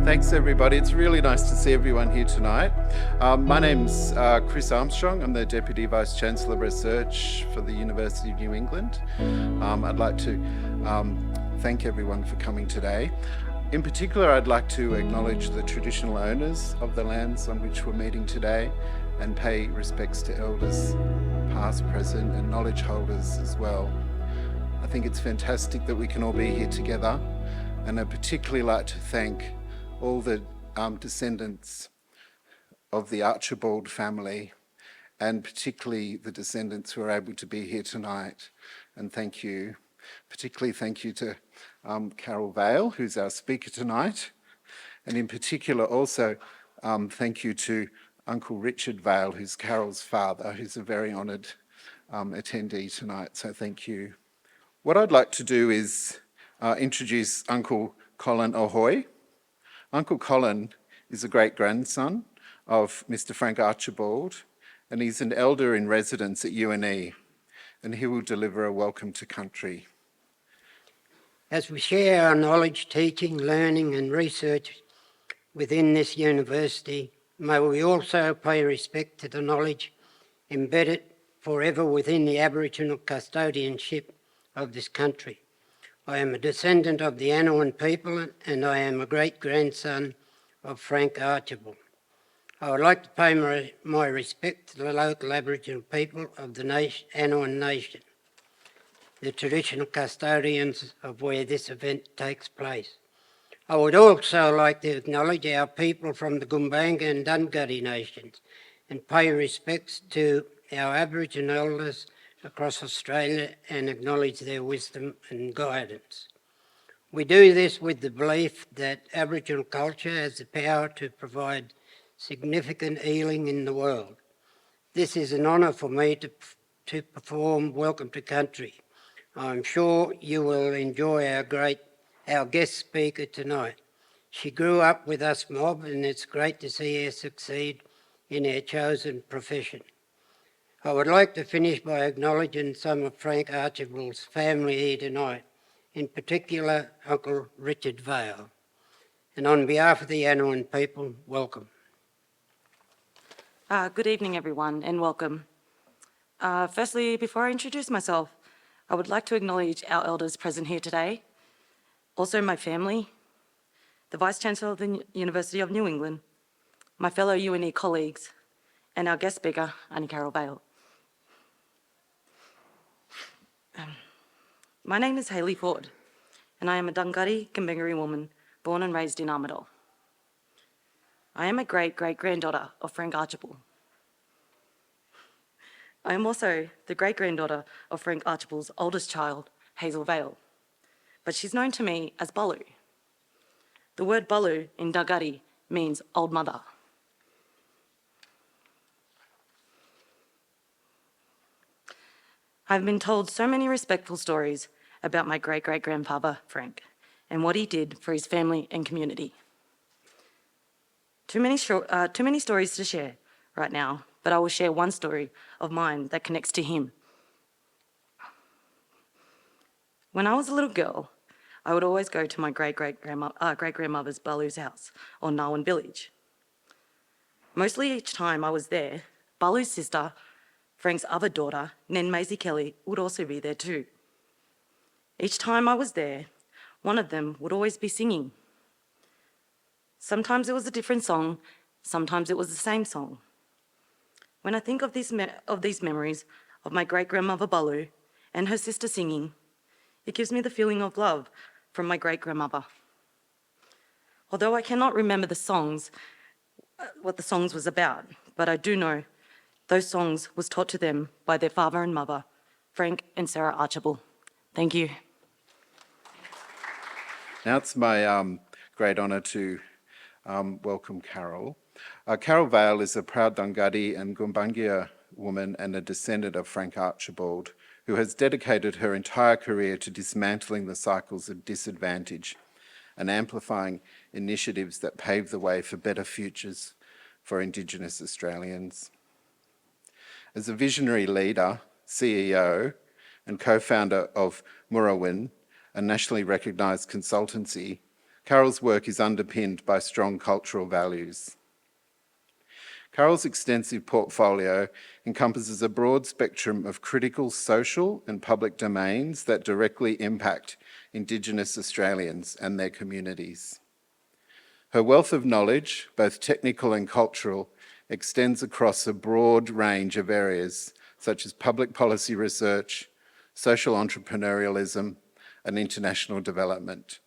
Thanks everybody. It's really nice to see everyone here tonight. My name's Chris Armstrong. I'm the Deputy Vice-Chancellor of Research for the University of New England. I'd like to thank everyone for coming today. In particular, I'd like to acknowledge the traditional owners of the lands on which we're meeting today and pay respects to elders past, present and knowledge holders as well. I think it's fantastic that we can all be here together, and I'd particularly like to thank all the descendants of the Archibald family, and particularly the descendants who are able to be here tonight. And thank you. Particularly thank you to Carol Vale, who's our speaker tonight. And in particular also thank you to Uncle Richard Vale, who's Carol's father, who's a very honoured attendee tonight. So thank you. What I'd like to do is introduce Uncle Colin Ahoy. Uncle Colin is a great-grandson of Mr. Frank Archibald, and he's an elder in residence at UNE, and he will deliver a welcome to country. As we share our knowledge, teaching, learning and research within this university, may we also pay respect to the knowledge embedded forever within the Aboriginal custodianship of this country. I am a descendant of the Anouan people and I am a great-grandson of Frank Archibald. I would like to pay my respect to the local Aboriginal people of the Anouan Nation, the traditional custodians of where this event takes place. I would also like to acknowledge our people from the Gumbaynggirr and Dunghutti Nations and pay respects to our Aboriginal elders across Australia and acknowledge their wisdom and guidance. We do this with the belief that Aboriginal culture has the power to provide significant healing in the world. This is an honour for me to perform Welcome to Country. I'm sure you will enjoy our guest speaker tonight. She grew up with us mob and it's great to see her succeed in her chosen profession. I would like to finish by acknowledging some of Frank Archibald's family here tonight, in particular Uncle Richard Vale. And on behalf of the Anouan people, welcome. Good evening everyone and welcome. Firstly, before I introduce myself, I would like to acknowledge our elders present here today, also my family, the Vice-Chancellor of the University of New England, my fellow UNE colleagues, and our guest speaker, Aunty Carol Vale. My name is Hayley Ford, and I am a Dunghutti Gumbaynggirr woman born and raised in Armidale. I am a great-great-granddaughter of Frank Archibald. I am also the great-granddaughter of Frank Archibald's oldest child, Hazel Vale, but she's known to me as Balu. The word Balu in Dunghutti means old mother. I've been told so many respectful stories about my great-great-grandfather, Frank, and what he did for his family and community. Too many stories to share right now, but I will share one story of mine that connects to him. When I was a little girl, I would always go to my great-grandmother's Balu's house on Narwan village. Mostly each time I was there, Balu's sister, Frank's other daughter, Nen Maisie Kelly, would also be there too. Each time I was there, one of them would always be singing. Sometimes it was a different song, sometimes it was the same song. When I think of these memories of my great-grandmother Balu and her sister singing, it gives me the feeling of love from my great-grandmother. Although I cannot remember the songs, what the songs was about, but I do know those songs was taught to them by their father and mother, Frank and Sarah Archibald. Thank you. Now it's my great honour to welcome Carol. Carol Vale is a proud Dunghutti and Gumbaynggirr woman and a descendant of Frank Archibald, who has dedicated her entire career to dismantling the cycles of disadvantage and amplifying initiatives that pave the way for better futures for Indigenous Australians. As a visionary leader, CEO, and co-founder of Murawin, a nationally recognised consultancy, Carol's work is underpinned by strong cultural values. Carol's extensive portfolio encompasses a broad spectrum of critical social and public domains that directly impact Indigenous Australians and their communities. Her wealth of knowledge, both technical and cultural, extends across a broad range of areas such as public policy research, social entrepreneurialism, and international development.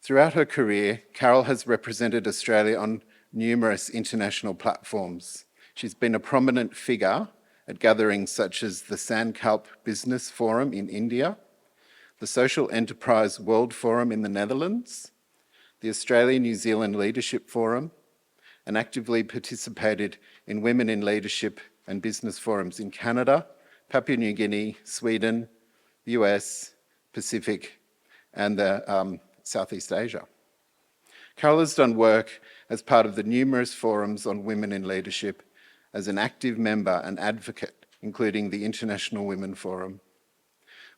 Throughout her career, Carol has represented Australia on numerous international platforms. She's been a prominent figure at gatherings such as the Sandkalp Business Forum in India, the Social Enterprise World Forum in the Netherlands, the Australia-New Zealand Leadership Forum, and actively participated in Women in Leadership and Business Forums in Canada, Papua New Guinea, Sweden, the US, Pacific, and Southeast Asia. Carol has done work as part of the numerous forums on women in leadership as an active member and advocate, including the International Women Forum.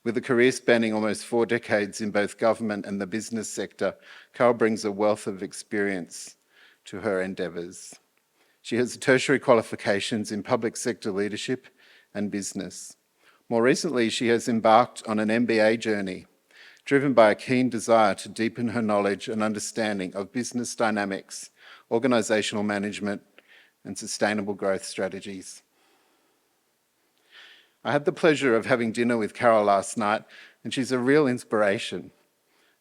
With a career spanning almost 4 decades in both government and the business sector, Carol brings a wealth of experience to her endeavours. She has tertiary qualifications in public sector leadership and business. More recently, she has embarked on an MBA journey, driven by a keen desire to deepen her knowledge and understanding of business dynamics, organisational management, and sustainable growth strategies. I had the pleasure of having dinner with Carol last night, and she's a real inspiration.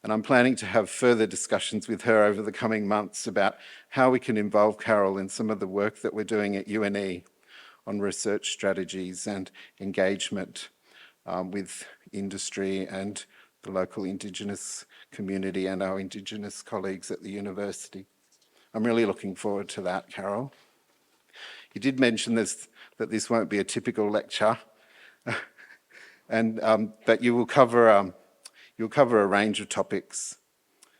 And I'm planning to have further discussions with her over the coming months about how we can involve Carol in some of the work that we're doing at UNE on research strategies and engagement with industry and the local Indigenous community and our Indigenous colleagues at the university. I'm really looking forward to that, Carol. You did mention that this won't be a typical lecture, and that you'll cover a range of topics,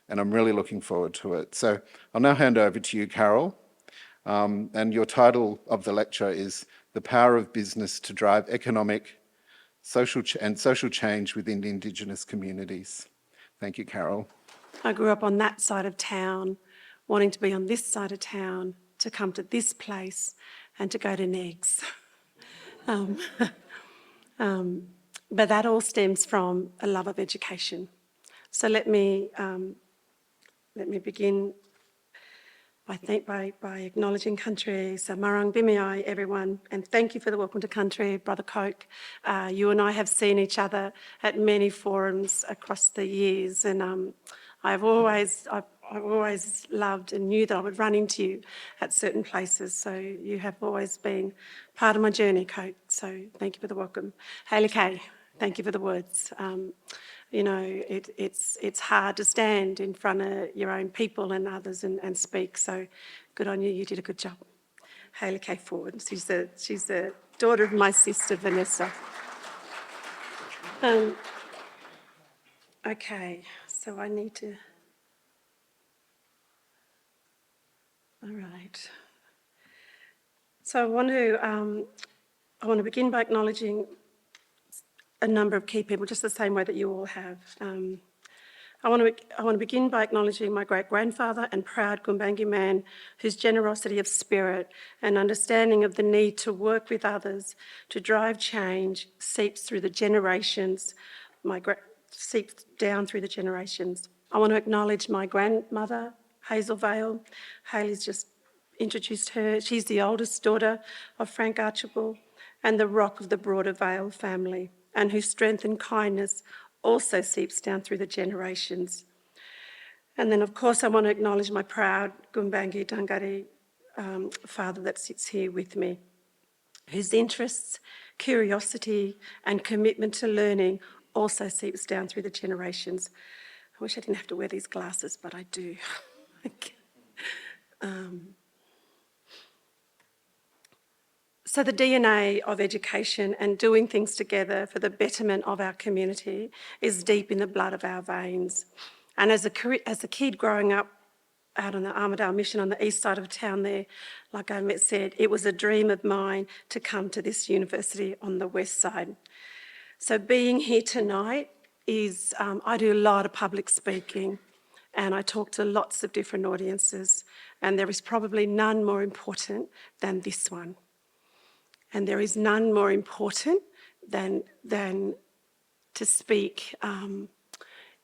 and I'm really looking forward to it. So I'll now hand over to you, Carol, and your title of the lecture is The Power of Business to Drive Economic, Social Change within Indigenous Communities. Thank you, Carol. I grew up on that side of town, wanting to be on this side of town, to come to this place and to go to Negs. But that all stems from a love of education. So let me begin by acknowledging country. So marang bimiai, everyone, and thank you for the welcome to country, Brother Coke. You and I have seen each other at many forums across the years, and I've always loved and knew that I would run into you at certain places. So you have always been part of my journey, Coke. So thank you for the welcome. Hayley Kay, thank you for the words. You know, it's hard to stand in front of your own people and others and speak. So good on you. You did a good job. Hayley Kay Ford. She's the daughter of my sister Vanessa. Okay, so I need to. All right. So I want to begin by acknowledging a number of key people, just the same way that you all have. I want to begin by acknowledging my great-grandfather and proud Gumbaynggirr man, whose generosity of spirit and understanding of the need to work with others to drive change seeps through the generations. Seeps down through the generations. I want to acknowledge my grandmother, Hazel Vale. Hayley's just introduced her. She's the oldest daughter of Frank Archibald and the rock of the broader Vale family, and whose strength and kindness also seeps down through the generations. And then, of course, I want to acknowledge my proud Gumbaynggirr Dangari father that sits here with me, whose interests, curiosity, and commitment to learning also seeps down through the generations. I wish I didn't have to wear these glasses, but I do. So the DNA of education and doing things together for the betterment of our community is deep in the blood of our veins. And as a kid growing up out on the Armidale Mission on the east side of town there, like I said, it was a dream of mine to come to this university on the west side. So being here tonight is, I do a lot of public speaking, and I talk to lots of different audiences, and there is probably none more important than this one. And there is none more important than to speak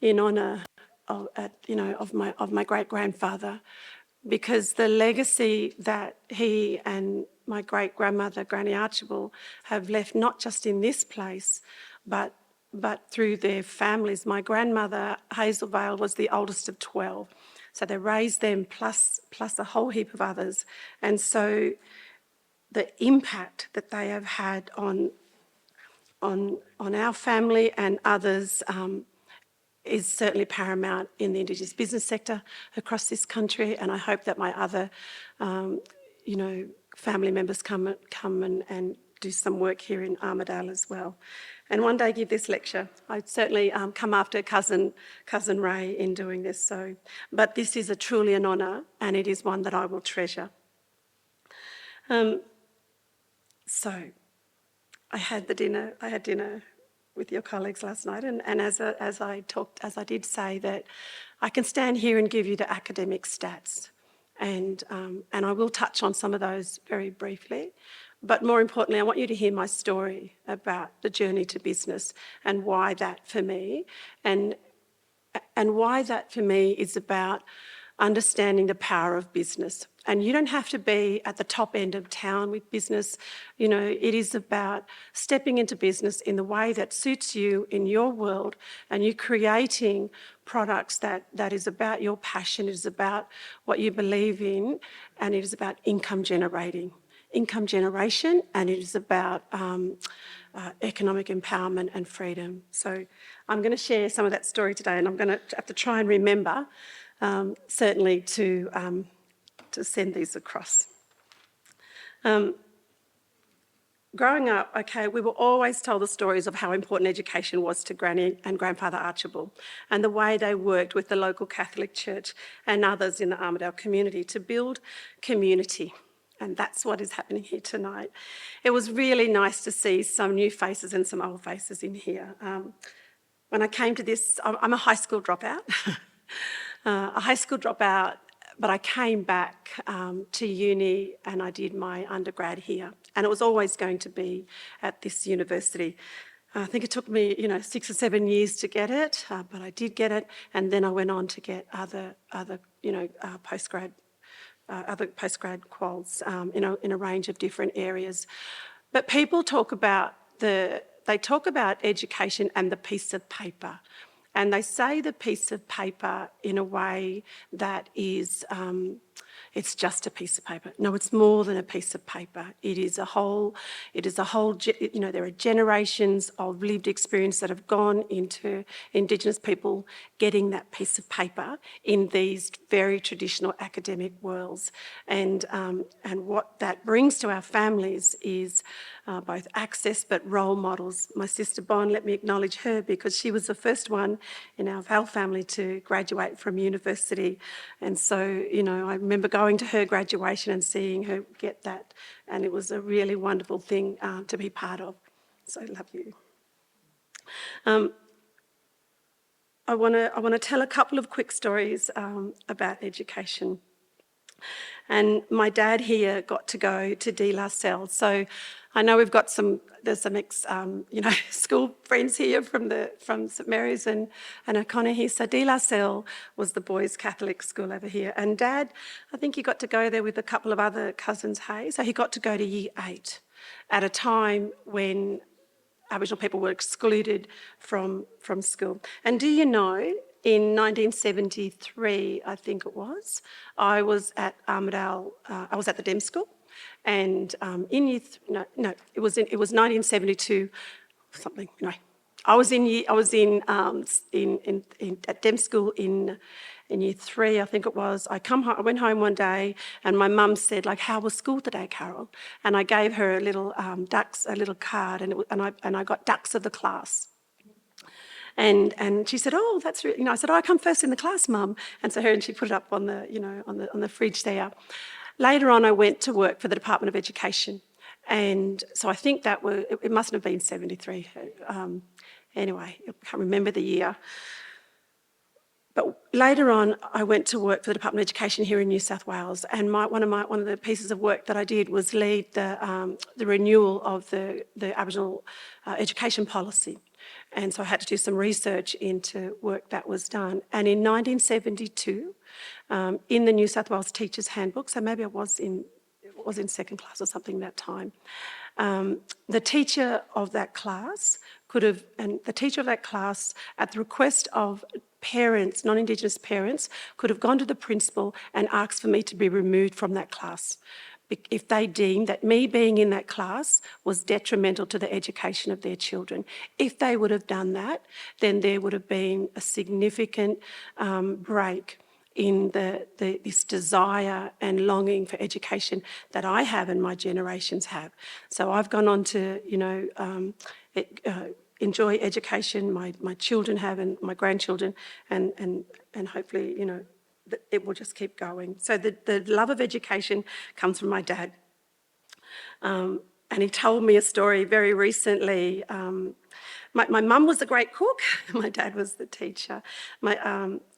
in honour of my great-grandfather, because the legacy that he and my great-grandmother, Granny Archibald, have left not just in this place, but through their families. My grandmother, Hazel Vale, was the oldest of 12. So they raised them plus a whole heap of others. And so the impact that they have had on our family and others is certainly paramount in the Indigenous business sector across this country, and I hope that my other, family members come and do some work here in Armidale as well. And one day give this lecture. I'd certainly come after cousin Ray in doing this. So, but this is truly an honour, and it is one that I will treasure. So, I had dinner with your colleagues last night, and as I did say that I can stand here and give you the academic stats, and I will touch on some of those very briefly, but more importantly, I want you to hear my story about the journey to business and why that for me, and why that for me is about understanding the power of business. And you don't have to be at the top end of town with business. You know, it is about stepping into business in the way that suits you in your world, and you creating products that is about your passion, it is about what you believe in, and it is about income generation, and it is about economic empowerment and freedom. So I'm going to share some of that story today, and I'm going to have to try and remember certainly to send these across. Growing up, we were always told the stories of how important education was to Granny and Grandfather Archibald, and the way they worked with the local Catholic Church and others in the Armidale community to build community. And that's what is happening here tonight. It was really nice to see some new faces and some old faces in here. When I came to this, I'm a high school dropout. But I came back to uni and I did my undergrad here. And it was always going to be at this university. I think it took me, 6 or 7 years to get it, but I did get it. And then I went on to get other postgrad quals in a range of different areas. But people talk about education and the piece of paper. And they say the piece of paper in a way that is, it's just a piece of paper. No, it's more than a piece of paper. It is a whole, there are generations of lived experience that have gone into Indigenous people getting that piece of paper in these very traditional academic worlds. And what that brings to our families is both access but role models. My sister Bon, let me acknowledge her because she was the first one in our Vale family to graduate from university. And so, I remember going to her graduation and seeing her get that, and it was a really wonderful thing to be part of. So I love you. I want to tell a couple of quick stories about education. And my dad here got to go to De La Salle. So I know there's some ex, school friends here from St Mary's and O'Connor here. So De La Salle was the boys' Catholic school over here. And Dad, I think he got to go there with a couple of other cousins, hey? So he got to go to year 8 at a time when Aboriginal people were excluded from school. And do you know, in 1973, I think it was, I was at Armidale, I was at the DEM school, and it was 1972, something. Anyway, I was at DEM school in year 3, I think it was. I went home one day, and my mum said, "How was school today, Carol?" And I gave her a little card, and I got ducks of the class. And she said, "Oh, that's really," I said, "Oh, I come first in the class, Mum." And so she put it up on the fridge there. Later on, I went to work for the Department of Education, and so I think it mustn't have been 73. Anyway, I can't remember the year. But later on, I went to work for the Department of Education here in New South Wales, and one of the pieces of work that I did was lead the renewal of the Aboriginal education policy. And so I had to do some research into work that was done. And in 1972, in the New South Wales Teachers Handbook, so maybe I was in second class or something that time, the teacher of that class at the request of parents, non-Indigenous parents, could have gone to the principal and asked for me to be removed from that class if they deemed that me being in that class was detrimental to the education of their children. If they would have done that, then there would have been a significant break in this desire and longing for education that I have and my generations have. So I've gone on to, enjoy education, my children have and my grandchildren, and hopefully, it will just keep going. So the love of education comes from my dad. And he told me a story very recently. My mum was a great cook. My dad was the teacher.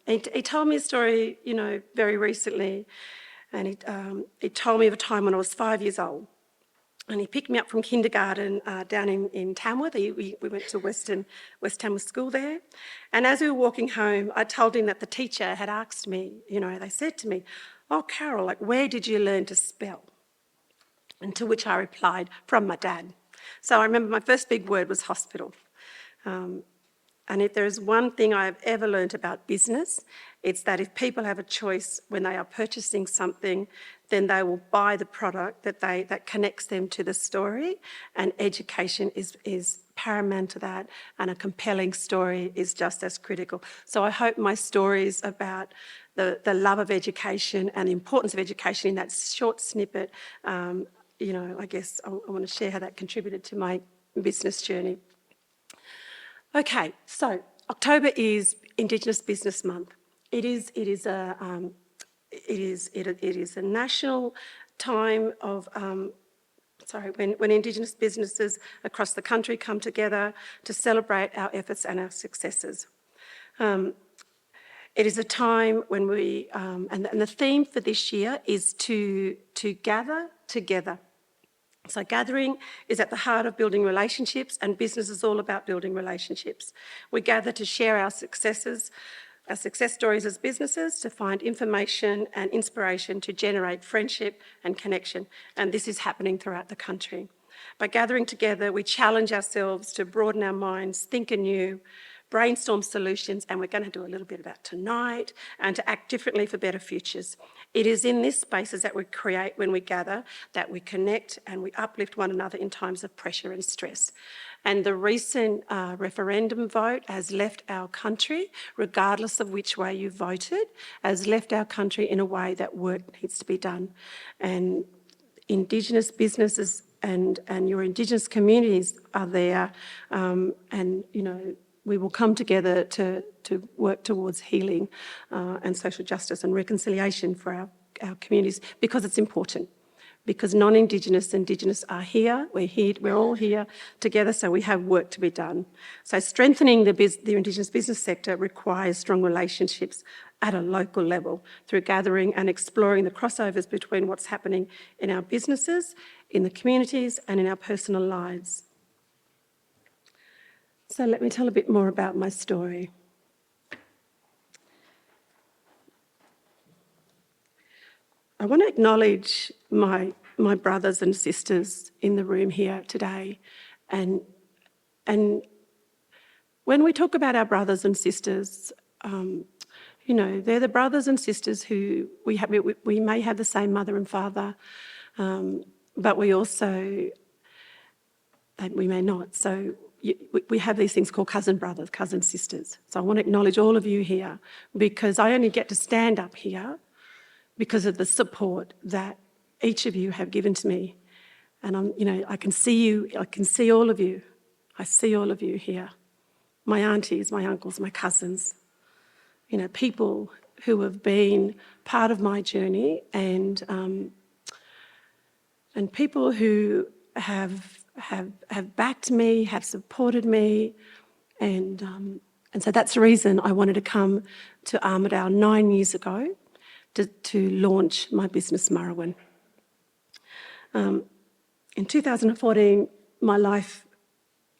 He told me a story, very recently. And he told me of a time when I was 5 years old. And he picked me up from kindergarten down in Tamworth. We went to West Tamworth School there. And as we were walking home, I told him that the teacher had asked me, they said to me, "Oh, Carol, where did you learn to spell?" And to which I replied, "From my dad." So I remember my first big word was hospital. And if there is one thing I have ever learned about business, it's that if people have a choice when they are purchasing something, then they will buy the product that connects them to the story, and education is paramount to that, and a compelling story is just as critical. So I hope my stories about the love of education and the importance of education in that short snippet, I guess I want to share how that contributed to my business journey. Okay, so October is Indigenous Business Month. It is a national time of when Indigenous businesses across the country come together to celebrate our efforts and our successes. It is a time when we and the theme for this year is to gather together. So gathering is at the heart of building relationships, and business is all about building relationships. We gather to share our successes, our success stories as businesses, to find information and inspiration to generate friendship and connection. And this is happening throughout the country. By gathering together, we challenge ourselves to broaden our minds, think anew, brainstorm solutions, and we're going to do a little bit of that tonight, and to act differently for better futures. It is in these spaces that we create when we gather, that we connect and we uplift one another in times of pressure and stress. And the recent referendum vote has left our country, regardless of which way you voted, has left our country in a way that work needs to be done. And Indigenous businesses and your Indigenous communities are there, and we will come together to work towards healing and social justice and reconciliation for our communities, because it's important. Because non-Indigenous, Indigenous are here, we're all here together, so we have work to be done. So strengthening the Indigenous business sector requires strong relationships at a local level through gathering and exploring the crossovers between what's happening in our businesses, in the communities, and in our personal lives. So let me tell a bit more about my story. I want to acknowledge my brothers and sisters in the room here today. And when we talk about our brothers and sisters, they're the brothers and sisters who we may have the same mother and father, but we may not. So we have these things called cousin brothers, cousin sisters. So I want to acknowledge all of you here, because I only get to stand up here because of the support that each of you have given to me. And I can see you, I can see all of you. I see all of you here. My aunties, my uncles, my cousins, people who have been part of my journey, and people who have backed me, have supported me, and And so that's the reason I wanted to come to Armidale 9 years ago to launch my business, Murrowan. In 2014, my life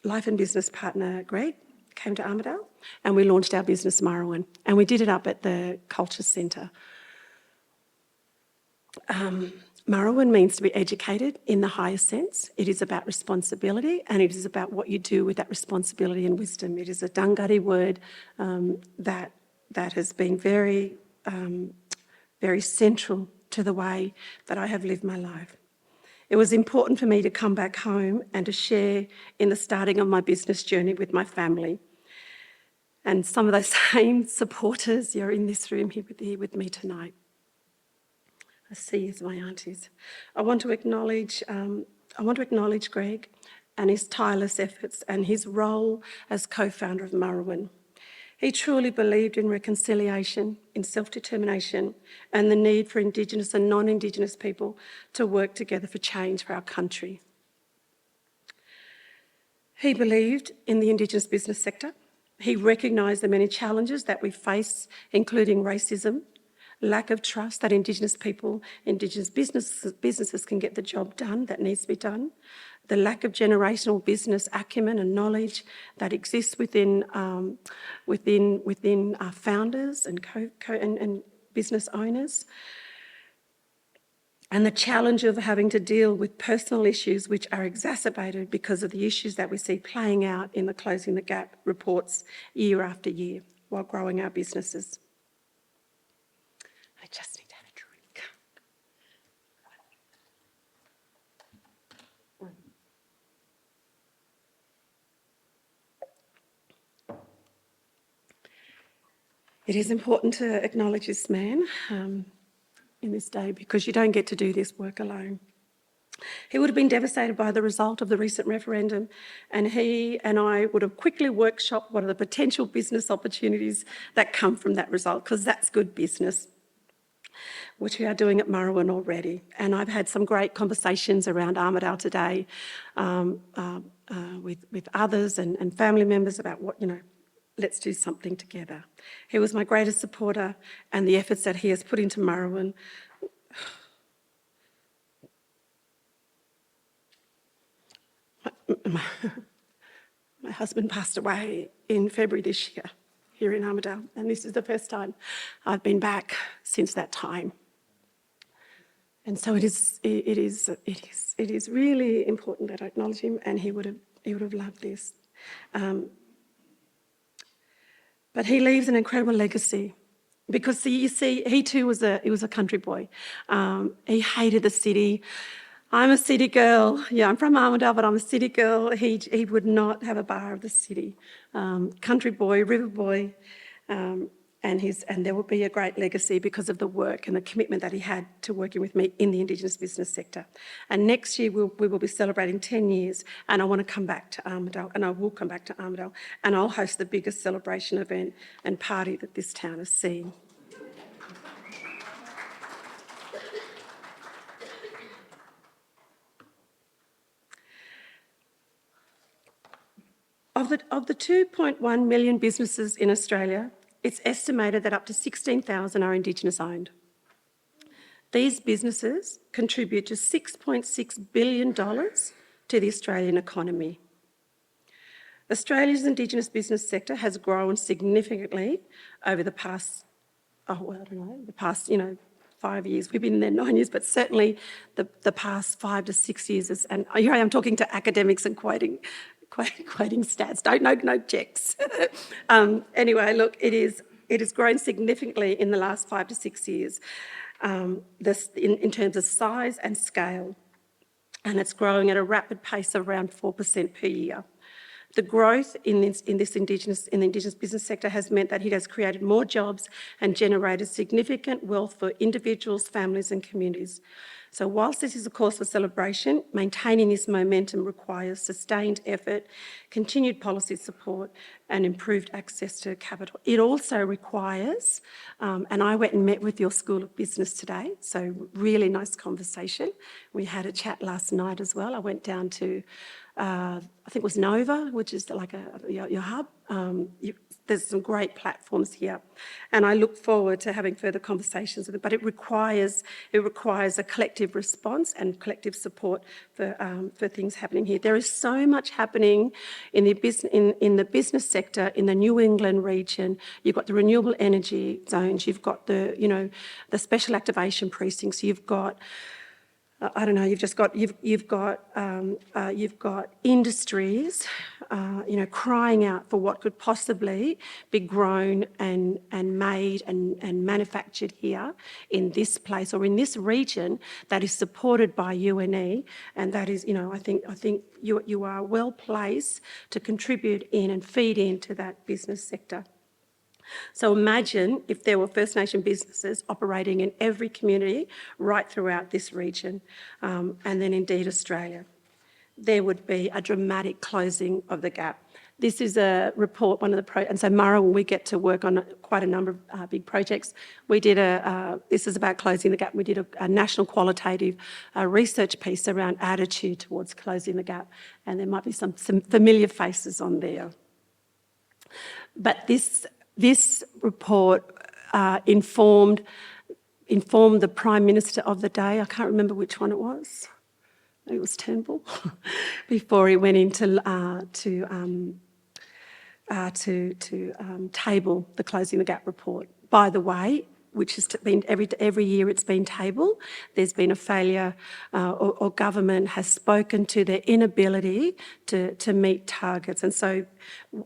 and business partner, Greg, came to Armidale and we launched our business, Murrowan, and we did it up at the Culture Centre. Murrowan means to be educated in the highest sense. It is about responsibility, and it is about what you do with that responsibility and wisdom. It is a Dungari word that has been very, very central to the way that I have lived my life. It was important for me to come back home and to share in the starting of my business journey with my family. And some of those same supporters, you're in this room here with me tonight. I see you as my aunties. I want to acknowledge Greg and his tireless efforts and his role as co-founder of Murrowan. He truly believed in reconciliation, in self-determination, and the need for Indigenous and non-Indigenous people to work together for change for our country. He believed in the Indigenous business sector. He recognised the many challenges that we face, including racism, lack of trust that Indigenous people, Indigenous businesses can get the job done that needs to be done, the lack of generational business acumen and knowledge that exists within founders and business owners, and the challenge of having to deal with personal issues which are exacerbated because of the issues that we see playing out in the Closing the Gap reports year after year while growing our businesses. I just need to have a drink. It is important to acknowledge this man in this day because you don't get to do this work alone. He would have been devastated by the result of the recent referendum, and he and I would have quickly workshopped what are the potential business opportunities that come from that result, because that's good business, which we are doing at Murrowan already. And I've had some great conversations around Armidale today with others and family members about what, let's do something together. He was my greatest supporter, and the efforts that he has put into Murrowan. My husband passed away in February this year here in Armidale, and this is the first time I've been back since that time. And so it is really important that I acknowledge him, and he would have loved this. But he leaves an incredible legacy, because you see, he too was a country boy. He hated the city. I'm a city girl. Yeah, I'm from Armidale, but I'm a city girl. He would not have a bar of the city. Country boy, river boy, and there will be a great legacy because of the work and the commitment that he had to working with me in the Indigenous business sector. And next year we will be celebrating 10 years, and I want to come back to Armidale, and I will come back to Armidale, and I'll host the biggest celebration event and party that this town has seen. Of the 2.1 million businesses in Australia, it's estimated that up to 16,000 are Indigenous owned. These businesses contribute to $6.6 billion to the Australian economy. Australia's Indigenous business sector has grown significantly over the past, 5 years. We've been there 9 years, but certainly the past 5 to 6 years. And here I am talking to academics and quoting stats. No checks. Anyway, look, it has grown significantly in the last 5 to 6 years, in terms of size and scale, and it's growing at a rapid pace of around 4% per year. The growth in the Indigenous business sector has meant that it has created more jobs and generated significant wealth for individuals, families and communities. So whilst this is a cause for celebration, maintaining this momentum requires sustained effort, continued policy support and improved access to capital. It also requires, and I went and met with your School of Business today, so really nice conversation. We had a chat last night as well. I went down to, I think it was Nova, which is like your hub, there's some great platforms here, and I look forward to having further conversations with it. But it requires a collective response and collective support for things happening here. There is so much happening in the business sector in the New England region. You've got the renewable energy zones. You've got the special activation precincts. You've got you've got industries, crying out for what could possibly be grown and made and manufactured here in this place or in this region that is supported by UNE, and that is, I think you are well placed to contribute in and feed into that business sector. So imagine if there were First Nation businesses operating in every community right throughout this region, and then indeed Australia. There would be a dramatic closing of the gap. This is a report, and so Mara, we get to work on quite a number of big projects. We did this is about closing the gap. We did a national qualitative research piece around attitude towards closing the gap, and there might be some familiar faces on there. But this report informed the Prime Minister of the day. I can't remember which one it was. Maybe it was Turnbull. Before he went into table the Closing the Gap report. By the way, which has been every year it's been tabled, there's been a failure or government has spoken to their inability to meet targets. And so,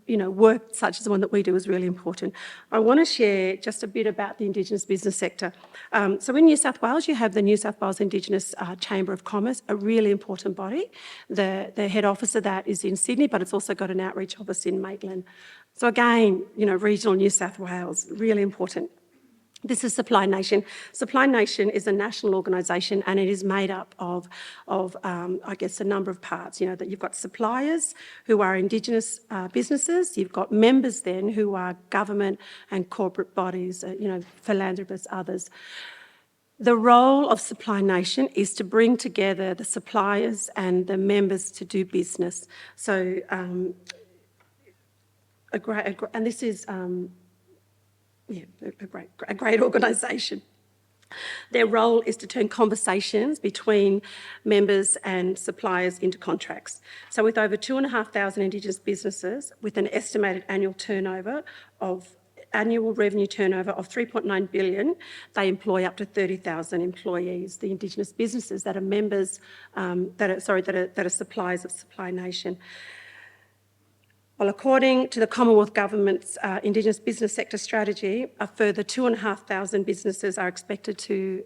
work such as the one that we do is really important. I want to share just a bit about the Indigenous business sector. So in New South Wales, you have the New South Wales Indigenous Chamber of Commerce, a really important body. The head office of that is in Sydney, but it's also got an outreach office in Maitland. So again, regional New South Wales, really important. This is Supply Nation. Supply Nation is a national organisation, and it is made up of a number of parts. That you've got suppliers who are Indigenous businesses. You've got members then who are government and corporate bodies, philanthropists, others. The role of Supply Nation is to bring together the suppliers and the members to do business. So, and this is. A great organisation. Their role is to turn conversations between members and suppliers into contracts. So with over 2,500 Indigenous businesses, with an estimated annual revenue turnover of 3.9 billion, they employ up to 30,000 employees. The Indigenous businesses that are members, that are suppliers of Supply Nation. Well, according to the Commonwealth Government's Indigenous business sector strategy, a further 2,500 businesses are expected to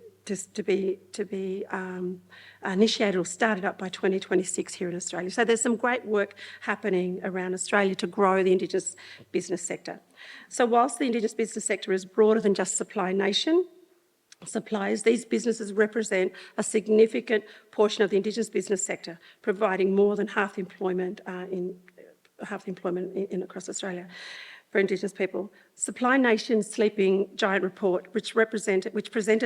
be initiated or started up by 2026 here in Australia. So there's some great work happening around Australia to grow the Indigenous business sector. So whilst the Indigenous business sector is broader than just Supply Nation suppliers, these businesses represent a significant portion of the Indigenous business sector, providing more than half the employment across Australia for Indigenous people. Supply Nation's Sleeping Giant report, which presented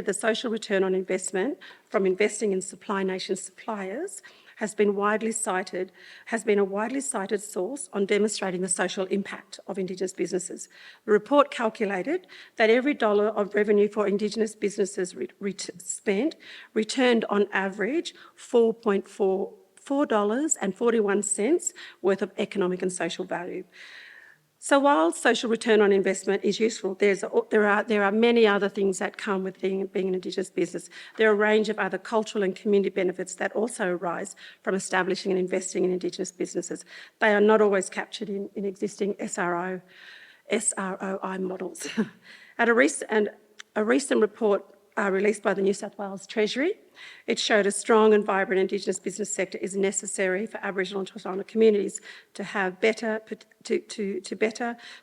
the social return on investment from investing in Supply Nation suppliers, has been a widely cited source on demonstrating the social impact of Indigenous businesses. The report calculated that every dollar of revenue for Indigenous businesses spent returned on average $4.41 worth of economic and social value. So while social return on investment is useful, there are many other things that come with being an Indigenous business. There are a range of other cultural and community benefits that also arise from establishing and investing in Indigenous businesses. They are not always captured in existing SROI models. A recent report released by the New South Wales Treasury, it showed a strong and vibrant Indigenous business sector is necessary for Aboriginal and Torres Strait Islander communities to have better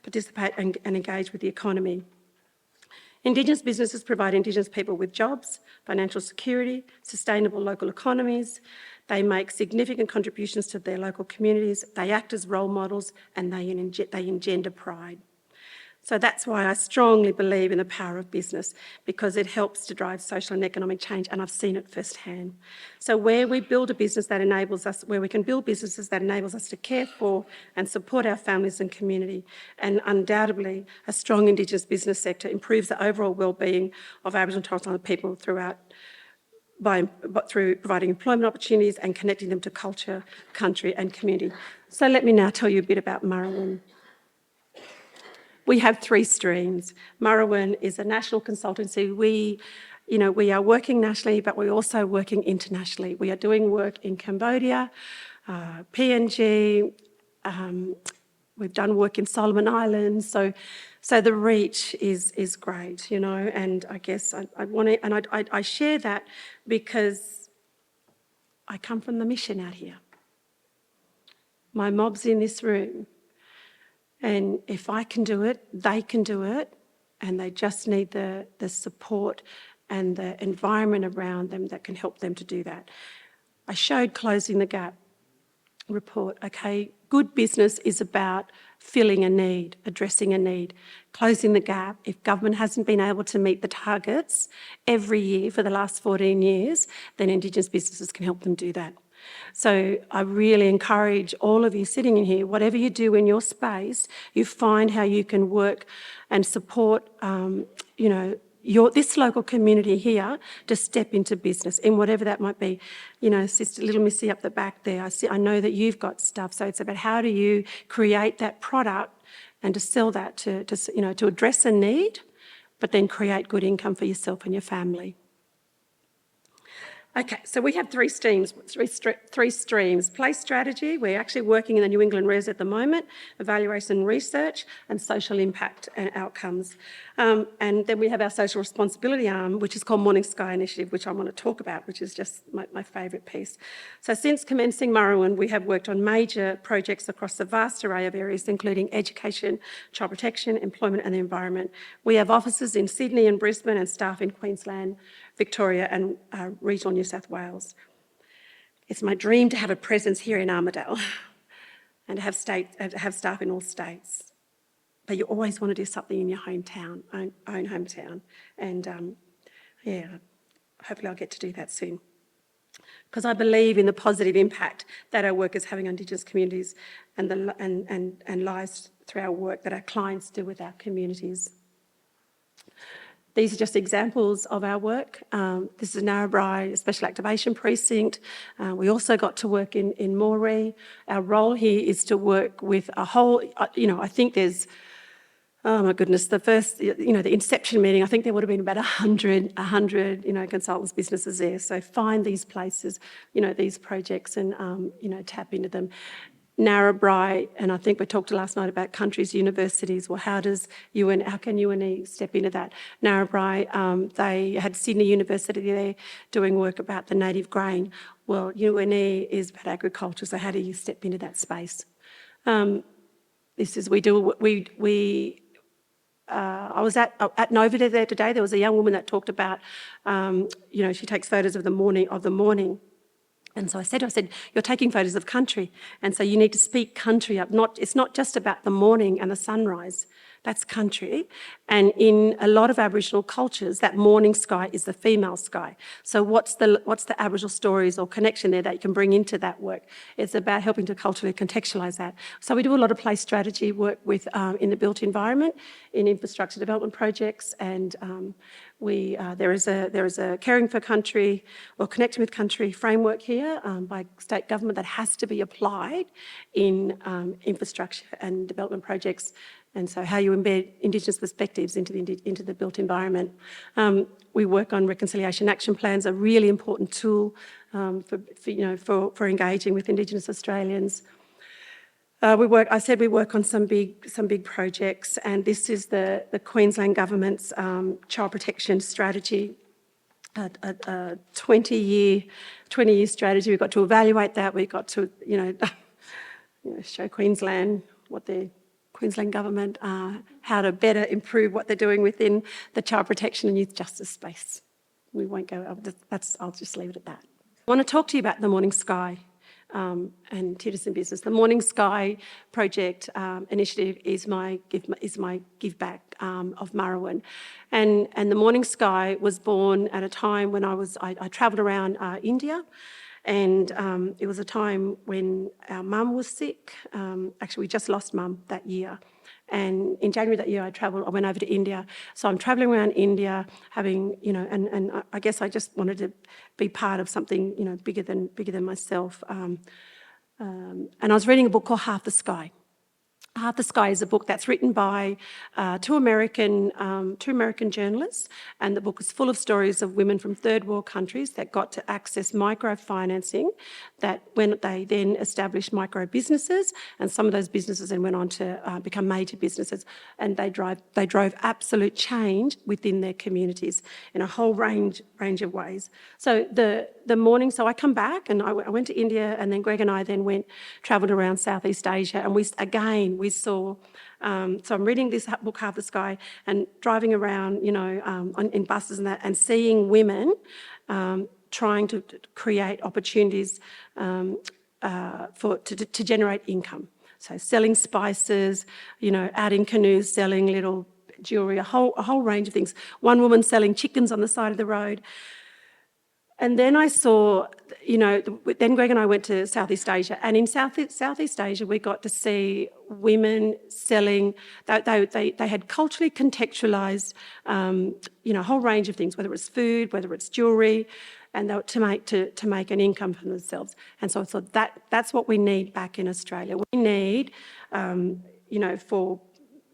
participate and engage with the economy. Indigenous businesses provide Indigenous people with jobs, financial security, sustainable local economies. They make significant contributions to their local communities. They act as role models, and they engender pride. So that's why I strongly believe in the power of business, because it helps to drive social and economic change, and I've seen it firsthand. So where we build a business that enables us, where we can build businesses that enables us to care for and support our families and community, and undoubtedly a strong Indigenous business sector improves the overall well-being of Aboriginal and Torres Strait Islander people through providing employment opportunities and connecting them to culture, country and community. So let me now tell you a bit about Murruwin. We have 3 streams. Murruwin is a national consultancy. We are working nationally, but we're also working internationally. We are doing work in Cambodia, PNG, we've done work in Solomon Islands. So the reach is great, and I guess I want to, and I share that because I come from the mission out here. My mob's in this room. And if I can do it, they can do it, and they just need the support and the environment around them that can help them to do that. I showed Closing the Gap report, okay? Good business is about filling a need, addressing a need. Closing the gap, if government hasn't been able to meet the targets every year for the last 14 years, then Indigenous businesses can help them do that. So I really encourage all of you sitting in here, whatever you do in your space, you find how you can work and support, this local community here to step into business in whatever that might be. Sister Little Missy up the back there, I know that you've got stuff, so it's about how do you create that product and to sell that to address a need, but then create good income for yourself and your family. Okay, so we have 3 streams. Place strategy, we're actually working in the New England Res at the moment, evaluation and research, and social impact and outcomes. And then we have our social responsibility arm, which is called Morning Sky Initiative, which I want to talk about, which is just my favourite piece. So since commencing Murruwin, we have worked on major projects across a vast array of areas, including education, child protection, employment and the environment. We have offices in Sydney and Brisbane and staff in Queensland, Victoria and regional New South Wales. It's my dream to have a presence here in Armidale and to have staff in all states. But you always want to do something in your hometown, own hometown. And hopefully I'll get to do that soon. Because I believe in the positive impact that our work is having on Indigenous communities and lives through our work that our clients do with our communities. These are just examples of our work. This is Narrabri Special Activation Precinct. We also got to work in Moree. Our role here is to work with a whole, I think there's, oh my goodness, the first, the inception meeting, I think there would have been about 100 consultants, businesses there. So find these places, these projects and, tap into them. Narrabri, and I think we talked last night about countries, universities. Well, how can UNE step into that? Narrabri, they had Sydney University there doing work about the native grain. Well, UNE is about agriculture, so how do you step into that space? I was at Nova there today. There was a young woman that talked about, she takes photos of the morning. And so I said, you're taking photos of country. And so you need to speak country up. It's not just about the morning and the sunrise. That's country. And in a lot of Aboriginal cultures, that morning sky is the female sky. So what's the Aboriginal stories or connection there that you can bring into that work? It's about helping to culturally contextualise that. So we do a lot of place strategy work with in the built environment, in infrastructure development projects, and there is a caring for country or connecting with country framework here by state government that has to be applied in infrastructure and development projects. And so how you embed Indigenous perspectives into the built environment. We work on reconciliation action plans, a really important tool for engaging with Indigenous Australians. We work on some big projects, and this is the Queensland Government's child protection strategy, a 20-year strategy. We've got to evaluate that. We've got to show Queensland Queensland Government how to better improve what they're doing within the child protection and youth justice space. We won't go. I'll just leave it at that. I want to talk to you about the morning sky. and Citizen Business. The Morning Sky project initiative is my give back of Marawan, and the Morning Sky was born at a time when I travelled around India. And it was a time when our mum was sick. Actually, we just lost mum that year. And in January that year, I went over to India. So I'm travelling around India, having, and I guess I just wanted to be part of something, bigger than myself. And I was reading a book called Half the Sky. Half the Sky is a book that's written by two American journalists, and the book is full of stories of women from third world countries that got to access microfinancing, that when they then established micro businesses, and some of those businesses then went on to become major businesses, and they drove absolute change within their communities in a whole range of ways. So so I come back, and I went to India, and then Greg and I then travelled around Southeast Asia, and we saw, so I'm reading this book, Half the Sky, and driving around, in buses and that, and seeing women trying to create opportunities to generate income. So selling spices, out in canoes, selling little jewellery, a whole range of things. One woman selling chickens on the side of the road. And then I saw, then Greg and I went to Southeast Asia, and in Southeast Asia we got to see women selling. They had culturally contextualised, a whole range of things, whether it's food, whether it's jewellery, and they were to make an income for themselves. And so I thought that's what we need back in Australia. We need, for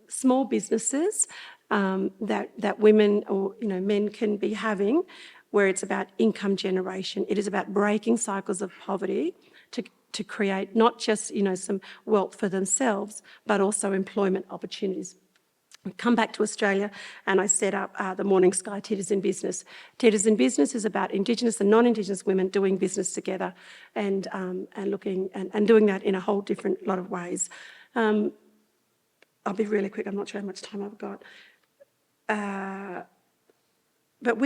small businesses that women or men can be having, where it's about income generation. It is about breaking cycles of poverty to create not just, some wealth for themselves, but also employment opportunities. I come back to Australia and I set up the Morning Sky Citizen Business. Citizen Business is about Indigenous and non-Indigenous women doing business together and looking and doing that in a whole different lot of ways. I'll be really quick. I'm not sure how much time I've got. But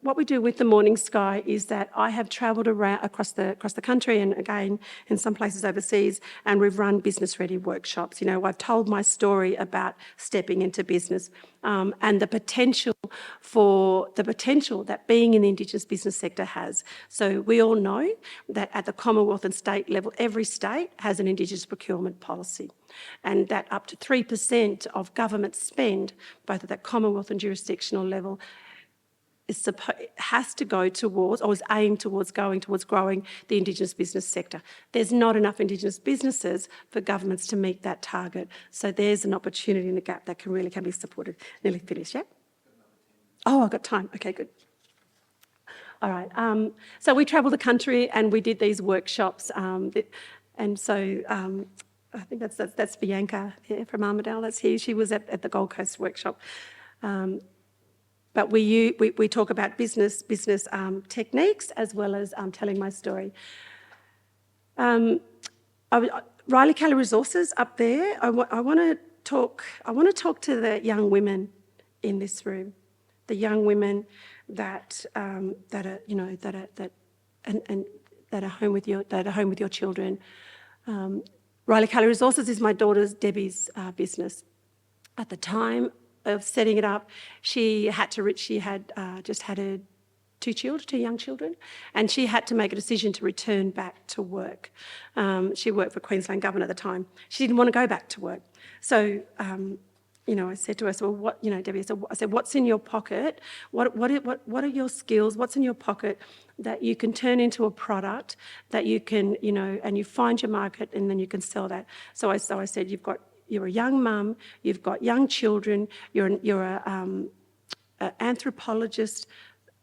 what we do with the Morning Sky is that I have travelled around across the country, and again in some places overseas, and we've run business-ready workshops. I've told my story about stepping into business and the potential that being in the Indigenous business sector has. So we all know that at the Commonwealth and state level, every state has an Indigenous procurement policy, and that up to 3% of government spend, both at the Commonwealth and jurisdictional level, has to go towards, or is aimed towards going towards growing the Indigenous business sector. There's not enough Indigenous businesses for governments to meet that target. So there's an opportunity in the gap that can be supported. Nearly finished, yeah? Oh, I've got time. Okay, good. All right. So we travelled the country and we did these workshops. And so I think that's Bianca from Armidale. That's here. She was at the Gold Coast workshop. But we talk about business techniques as well as telling my story. Riley Kelly Resources up there. I want to talk to the young women in this room, the young women that are home with your children. Riley Kelly Resources is my daughter Debbie's business. At the time of setting it up, she had just had her two young children, and she had to make a decision to return back to work. She worked for Queensland Government at the time. She didn't want to go back to work. So, I said to her, "Well, what, Debbie?" I said, "What's in your pocket? What are your skills? What's in your pocket that you can turn into a product that you can, and you find your market, and then you can sell that?" So I said, "You're a young mum, you've got young children, you're an anthropologist,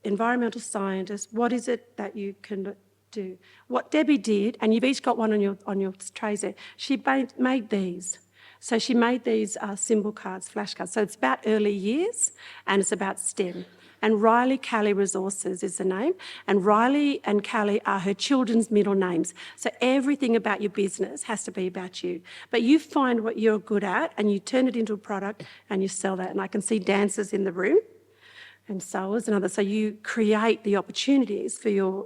environmental scientist. What is it that you can do?" What Debbie did, and you've each got one on your trays there, she made these. So she made these symbol cards, flashcards. So it's about early years and it's about STEM. And Riley Kelly Resources is the name. And Riley and Kelly are her children's middle names. So everything about your business has to be about you. But you find what you're good at and you turn it into a product and you sell that. And I can see dancers in the room and sowers and others. So you create the opportunities for your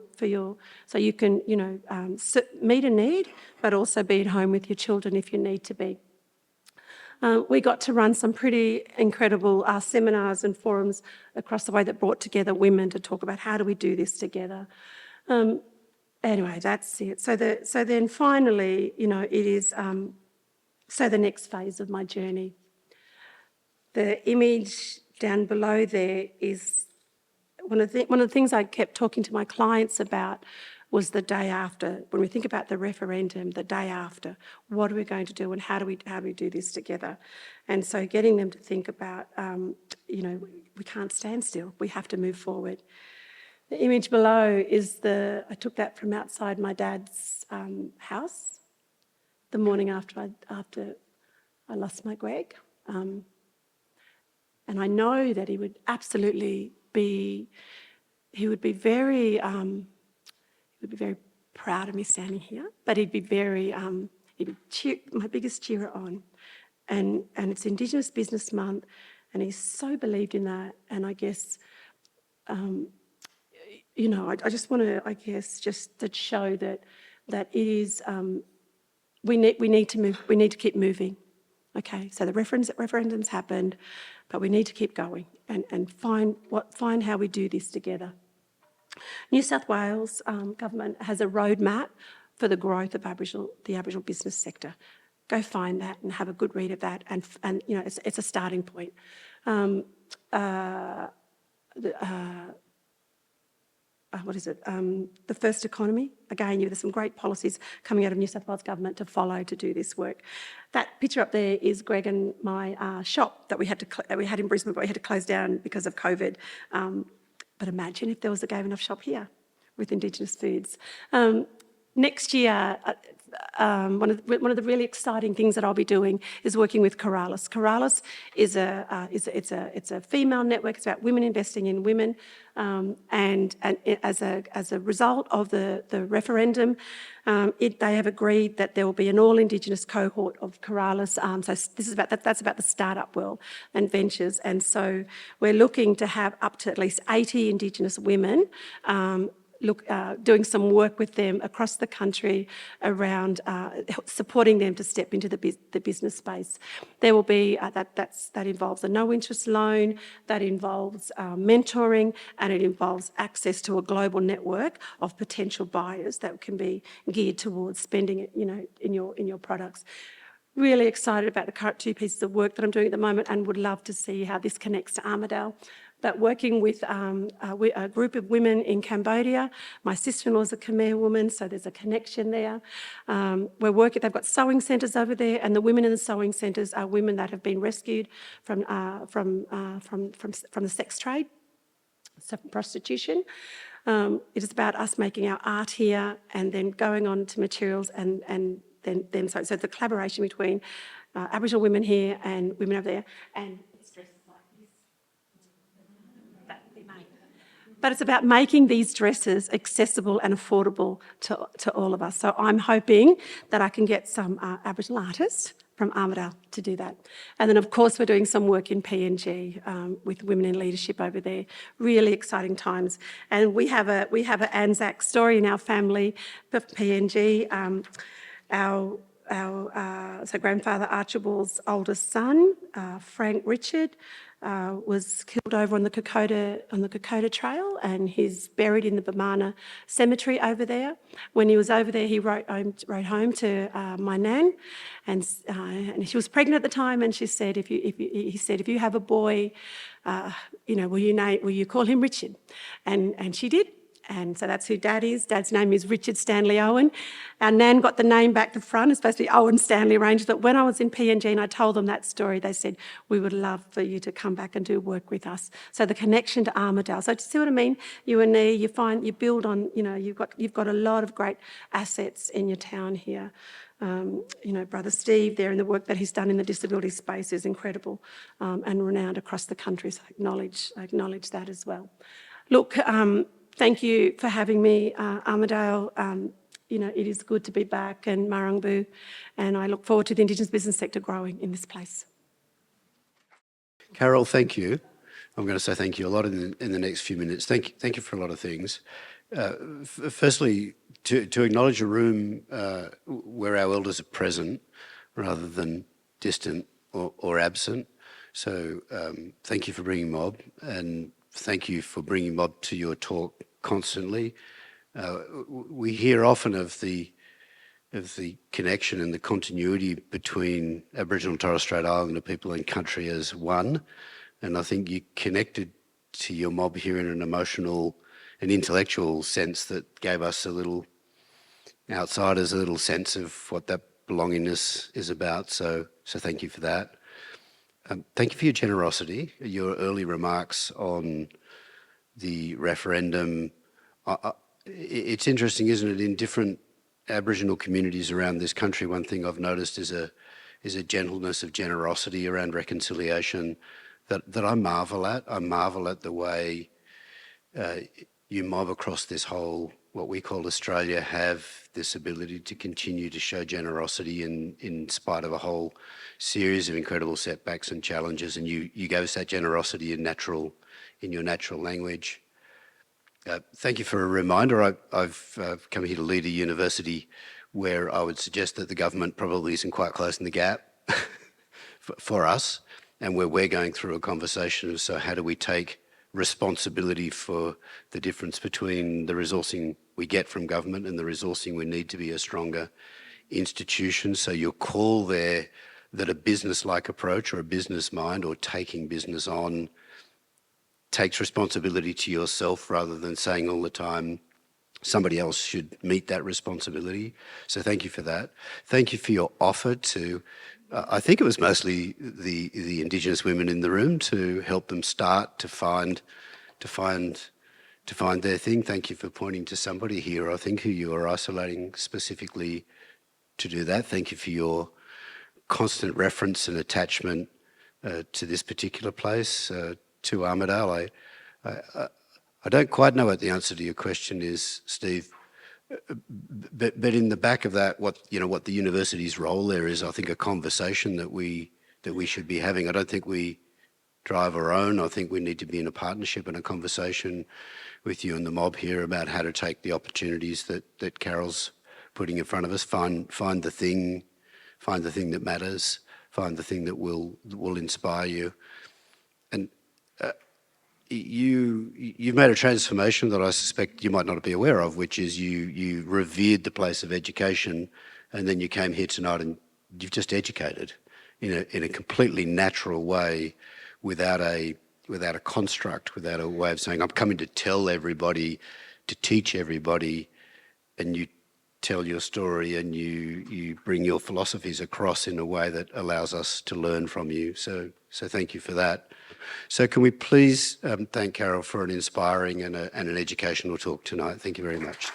so you can, meet a need, but also be at home with your children if you need to be. We got to run some pretty incredible seminars and forums across the way that brought together women to talk about how do we do this together. Anyway, that's it. So then finally, it is the next phase of my journey. The image down below there is one of the things I kept talking to my clients about was the day after. When we think about the referendum, the day after, what are we going to do and how do we do this together? And so getting them to think about, we can't stand still. We have to move forward. The image below is I took that from outside my dad's house the morning after I lost my Greg. And I know that he would absolutely be very proud of me standing here, but he'd be my biggest cheerer on. And it's Indigenous Business Month, and he so believed in that. And I guess, I just want to, just to show that it is, we need to move, we need to keep moving. Okay, so the referendums happened, but we need to keep going and find how we do this together. New South Wales government has a roadmap for the growth of the Aboriginal business sector. Go find that and have a good read of that, and it's a starting point. The first economy. Again, there's some great policies coming out of New South Wales government to follow to do this work. That picture up there is Greg and my shop that we had in Brisbane, but we had to close down because of COVID. But imagine if there was a Gave Enough shop here with Indigenous foods. Next year, one of the really exciting things that I'll be doing is working with Corrales. Corrales is a female network. It's about women investing in women, and as a result of the referendum, they have agreed that there will be an all Indigenous cohort of Corrales. So that's about the startup world and ventures, and so we're looking to have up to at least 80 Indigenous women. Doing some work with them across the country around supporting them to step into the business space. There will be that involves a no-interest loan, that involves mentoring, and it involves access to a global network of potential buyers that can be geared towards spending it, in your products. Really excited about the current 2 pieces of work that I'm doing at the moment, and would love to see how this connects to Armidale. But working with a group of women in Cambodia. My sister-in-law is a Khmer woman, so there's a connection there. They've got sewing centres over there, and the women in the sewing centres are women that have been rescued from the sex trade, so from prostitution. It is about us making our art here and then going on to materials and then so the collaboration between Aboriginal women here and women over there, and it's dresses like this. But it's about making these dresses accessible and affordable to all of us. So I'm hoping that I can get some Aboriginal artists from Armidale to do that. And then, of course, we're doing some work in PNG with women in leadership over there. Really exciting times. And we have an Anzac story in our family of PNG. So grandfather Archibald's oldest son, Frank Richard, was killed over on the Kokoda Trail, and he's buried in the Bamana Cemetery over there. When he was over there, he wrote home to my nan, and she was pregnant at the time, and she said, he said, if you have a boy, will you call him Richard? And she did. And so that's who Dad is. Dad's name is Richard Stanley Owen. Our nan got the name back to front. It's supposed to be Owen Stanley Ranger. But when I was in PNG and I told them that story, they said, we would love for you to come back and do work with us. So the connection to Armidale. So do you see what I mean? You and me, you build on, you've got a lot of great assets in your town here. Brother Steve there and the work that he's done in the disability space is incredible and renowned across the country. So I acknowledge that as well. Look, thank you for having me, Armidale. It is good to be back, and Marangbu, and I look forward to the Indigenous business sector growing in this place. Carol, thank you. I'm going to say thank you a lot in the next few minutes. Thank you for a lot of things. Firstly, to acknowledge a room where our elders are present rather than distant or absent. So thank you for bringing Mob, and thank you for bringing Mob to your talk constantly. We hear often of the connection and the continuity between Aboriginal and Torres Strait Islander people and country as one. And I think you connected to your Mob here in an emotional and intellectual sense that gave us outsiders a little sense of what that belongingness is about. So thank you for that. Thank you for your generosity, your early remarks on the referendum. It's interesting, isn't it? In different Aboriginal communities around this country, one thing I've noticed is a gentleness of generosity around reconciliation that I marvel at. I marvel at the way you Mob across this whole, what we call Australia, have this ability to continue to show generosity in spite of a whole series of incredible setbacks and challenges. And you gave us that generosity in your natural language. Thank you for a reminder. I've come here to lead a university where I would suggest that the government probably isn't quite closing the gap for us, and where we're going through a conversation of, so how do we take responsibility for the difference between the resourcing we get from government and the resourcing we need to be a stronger institution. So your call there that a business-like approach or a business mind or taking business on takes responsibility to yourself rather than saying all the time somebody else should meet that responsibility. So thank you for that. Thank you for your offer to, I think it was mostly the Indigenous women in the room, to help them start to find their thing. Thank you for pointing to somebody here, I think, who you are isolating specifically to do that. Thank you for your constant reference and attachment to this particular place, to Armidale. I don't quite know what the answer to your question is, Steve, but in the back of that, what the university's role there is, I think a conversation that we should be having. I don't think we drive our own. I think we need to be in a partnership and a conversation with you and the Mob here about how to take the opportunities that Carol's putting in front of us, find the thing that matters, find the thing that will inspire you. And you've made a transformation that I suspect you might not be aware of, which is you revered the place of education, and then you came here tonight and you've just educated in a completely natural way, without a construct, without a way of saying, I'm coming to tell everybody, to teach everybody, and you tell your story and you bring your philosophies across in a way that allows us to learn from you. So thank you for that. So can we please thank Carol for an inspiring and an educational talk tonight. Thank you very much.